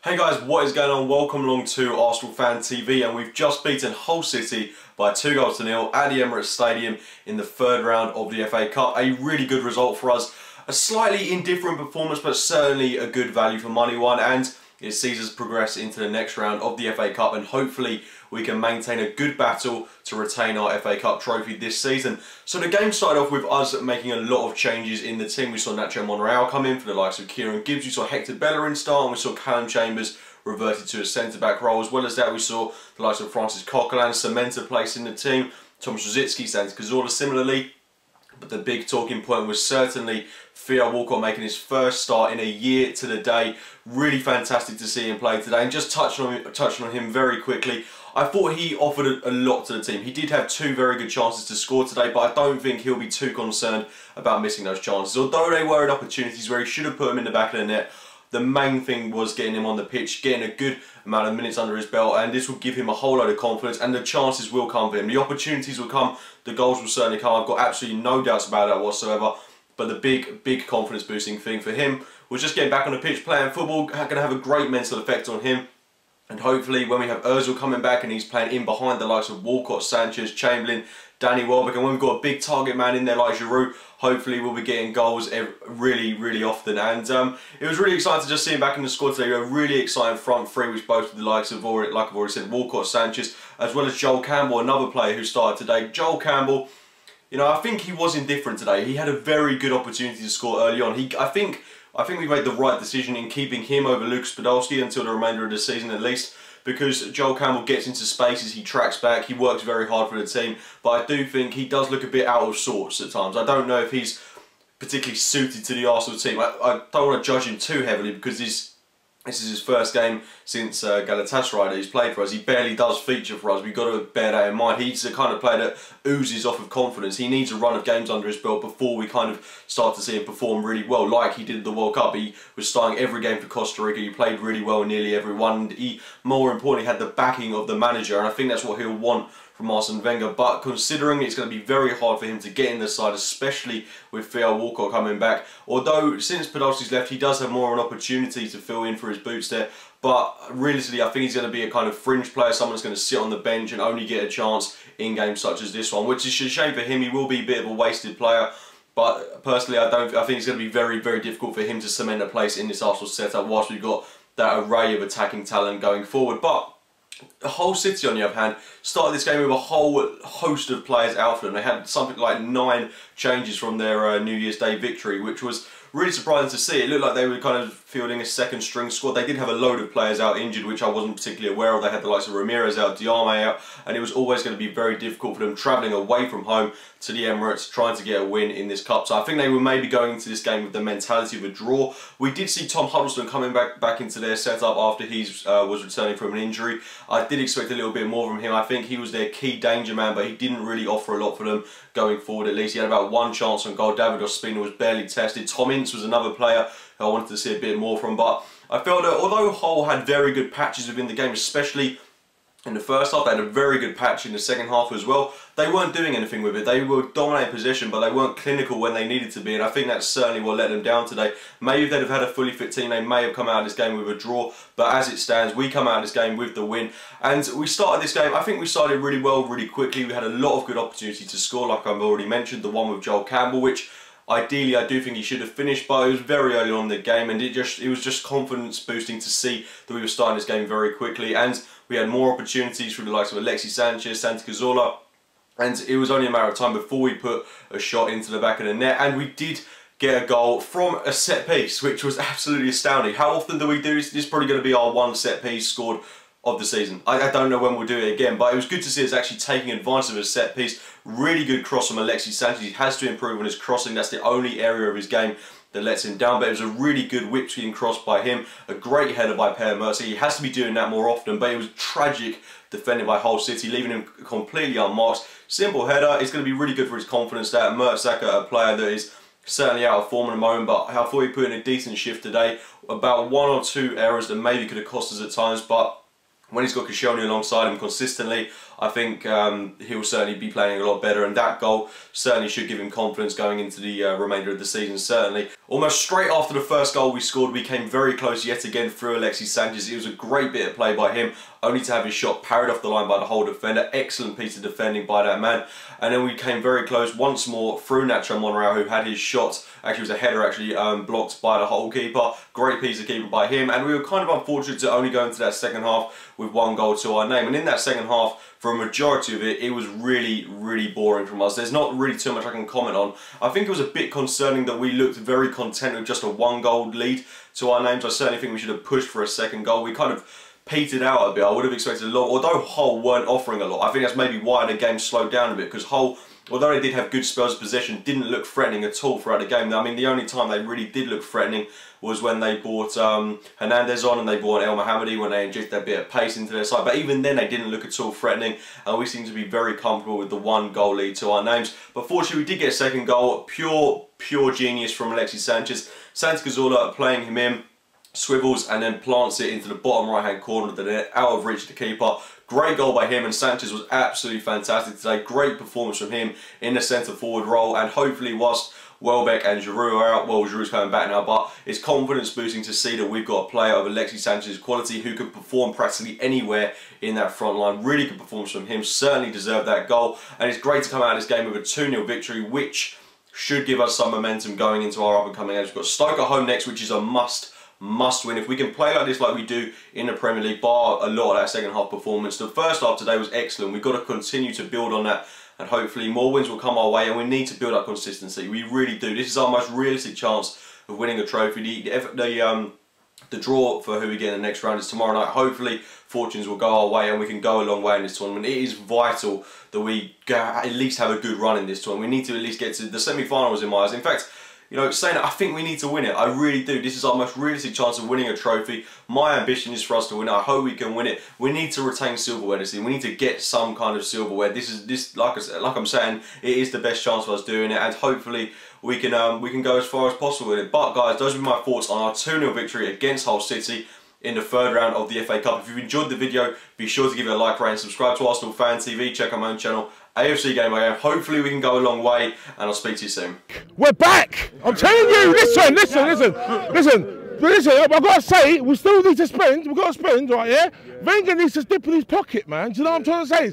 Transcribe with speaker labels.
Speaker 1: Hey guys, what is going on? Welcome along to Arsenal Fan TV, and we've just beaten Hull City by 2-0 at the Emirates Stadium in the third round of the FA Cup. A really good result for us. A slightly indifferent performance, but certainly a good value for money one, and it sees us progress into the next round of the FA Cup, and hopefully we can maintain a good battle to retain our FA Cup trophy this season. So the game started off with us making a lot of changes in the team. We saw Nacho Monreal come in for the likes of Kieran Gibbs, we saw Hector Bellerin start, and we saw Callum Chambers reverted to a centre-back role. As well as that, we saw the likes of Francis Coquelin cement a place in the team, Thomas Rosicky, Santi Cazorla similarly. But the big talking point was certainly Theo Walcott making his first start in a year to the day. Really fantastic to see him play today. And just touching on him very quickly, I thought he offered a lot to the team. He did have two very good chances to score today, but I don't think he'll be too concerned about missing those chances. Although they were opportunities where he should have put them in the back of the net, the main thing was getting him on the pitch, getting a good amount of minutes under his belt, and this will give him a whole load of confidence, and the chances will come for him. The opportunities will come, the goals will certainly come. I've got absolutely no doubts about that whatsoever. But the big confidence boosting thing for him was just getting back on the pitch, playing football, going to have a great mental effect on him. And hopefully when we have Ozil coming back and he's playing in behind the likes of Walcott, Sanchez, Chamberlain, Danny Welbeck, and when we've got a big target man in there like Giroud, hopefully we'll be getting goals really often. And it was really exciting to just see him back in the squad today. A really exciting front three, which boasted the likes of, like I've already said, Walcott, Sanchez, as well as Joel Campbell, another player who started today. Joel Campbell, you know, I think he was indifferent today. He had a very good opportunity to score early on. I think we made the right decision in keeping him over Lucas Podolski until the remainder of the season at least, because Joel Campbell gets into spaces, he tracks back, he works very hard for the team, but I do think he does look a bit out of sorts at times. I don't know if he's particularly suited to the Arsenal team. I don't want to judge him too heavily because this is his first game since Galatasaray that he's played for us. He barely does feature for us. We've got to bear that in mind. He's the kind of player that oozes off of confidence. He needs a run of games under his belt before we kind of start to see him perform really well, like he did at the World Cup. He was starting every game for Costa Rica. He played really well in nearly every one. And he, more importantly, had the backing of the manager, and I think that's what he'll want from Arsene Wenger. But considering it's going to be very hard for him to get in the side, especially with Theo Walcott coming back, although since Podolski's left he does have more of an opportunity to fill in for his boots there, but realistically I think he's going to be a kind of fringe player, someone that's going to sit on the bench and only get a chance in games such as this one, which is a shame for him. He will be a bit of a wasted player, but personally I think it's going to be very difficult for him to cement a place in this Arsenal setup whilst we've got that array of attacking talent going forward. But Hull City, on the other hand, started this game with a whole host of players out for them. They had something like 9 changes from their New Year's Day victory, which was really surprising to see. It looked like they were kind of fielding a second string squad. They did have a load of players out injured, which I wasn't particularly aware of. They had the likes of Ramirez out, Diarmé out, and it was always going to be very difficult for them travelling away from home to the Emirates trying to get a win in this cup. So I think they were maybe going into this game with the mentality of a draw. We did see Tom Huddlestone coming back into their setup after he was returning from an injury. I did expect a little bit more from him. I think he was their key danger man, but he didn't really offer a lot for them going forward. At least he had about 1 chance on goal. David Ospina was barely tested. Tom Ince was another player who I wanted to see a bit more from, but I felt that although Hull had very good patches within the game, especially in the first half, they had a very good patch in the second half as well. They weren't doing anything with it. They were dominating possession, but they weren't clinical when they needed to be, and I think that's certainly what let them down today. Maybe if they'd have had a fully fit team, they may have come out of this game with a draw, but as it stands, we come out of this game with the win. And we started this game, I think we started really well, really quickly. We had a lot of good opportunities to score, like I've already mentioned, the one with Joel Campbell, which ideally I do think he should have finished, but it was very early on in the game, and it was just confidence boosting to see that we were starting this game very quickly. And we had more opportunities through the likes of Alexis Sanchez, Santi Cazorla, and it was only a matter of time before we put a shot into the back of the net, and we did get a goal from a set piece, which was absolutely astounding. How often do we do this? This is probably going to be our 1 set piece scored of the season. I don't know when we'll do it again, but it was good to see us actually taking advantage of a set piece. Really good cross from Alexis Sanchez. He has to improve on his crossing. That's the only area of his game that lets him down, but it was a really good whip-swinging cross by him. A great header by Per Mertesacker. He has to be doing that more often, but it was tragic defended by Hull City, leaving him completely unmarked. Simple header. It's going to be really good for his confidence there. Mertesacker, a player that is certainly out of form at the moment, but I thought he put in a decent shift today. About 1 or 2 errors that maybe could have cost us at times, but when he's got Koscielny alongside him consistently, I think he'll certainly be playing a lot better, and that goal certainly should give him confidence going into the remainder of the season, certainly. Almost straight after the first goal we scored, we came very close yet again through A.F.C. Sanchez. It was a great bit of play by him, only to have his shot parried off the line by the whole defender. Excellent piece of defending by that man. And then we came very close once more through Nacho Monreal, who had his shot, actually it was a header actually, blocked by the whole keeper. Great piece of keeping by him, and we were kind of unfortunate to only go into that second half with 1 goal to our name. And in that second half, for a majority of it, it was really, really boring from us. There's not really too much I can comment on. I think it was a bit concerning that we looked very content with just a 1-goal lead to our names. I certainly think we should have pushed for a second goal. We kind of petered out a bit. I would have expected a lot, although Hull weren't offering a lot. I think that's maybe why the game slowed down a bit, because Hull, although they did have good spells of possession, didn't look threatening at all throughout the game. I mean, the only time they really did look threatening was when they brought Hernandez on and they brought El Mohammadi, when they injected that bit of pace into their side. But even then, they didn't look at all threatening, and we seemed to be very comfortable with the 1-goal lead to our names. But fortunately, we did get a second goal. Pure genius from Alexis Sanchez. Santi Cazorla playing him in, swivels and then plants it into the bottom right-hand corner of the net, out of reach of the keeper. Great goal by him, and Sanchez was absolutely fantastic today. Great performance from him in the centre-forward role, and hopefully whilst Welbeck and Giroud are out, well, Giroud's coming back now, but it's confidence boosting to see that we've got a player of Alexis Sanchez's quality who can perform practically anywhere in that front line. Really good performance from him, certainly deserved that goal, and it's great to come out of this game with a 2-0 victory, which should give us some momentum going into our up-and-coming games. We've got Stoke at home next, which is a must win. If we can play like this, like we do in the Premier League, bar a lot of that second half performance. The first half today was excellent. We've got to continue to build on that, and hopefully more wins will come our way, and we need to build up consistency. We really do. This is our most realistic chance of winning a trophy. The draw for who we get in the next round is tomorrow night. Hopefully fortunes will go our way and we can go a long way in this tournament. It is vital that we at least have a good run in this tournament. We need to at least get to the semi-finals in my eyes. In fact, you know, saying that, I think we need to win it. I really do. This is our most realistic chance of winning a trophy. My ambition is for us to win it. I hope we can win it. We need to retain silverware this season. We need to get some kind of silverware. Like I'm saying, it is the best chance for us doing it, and hopefully we can go as far as possible with it. But guys, those are my thoughts on our 2-0 victory against Hull City in the third round of the FA Cup. If you've enjoyed the video, be sure to give it a like, rate and subscribe to Arsenal Fan TV. Check out my own channel, AFC Game by Game. Hopefully we can go a long way, and I'll speak to you soon.
Speaker 2: We're back! I'm telling you, listen, I've got to say, we still need to spend, we've got to spend, right, yeah? Wenger needs to dip in his pocket, man. Do you know what I'm trying to say?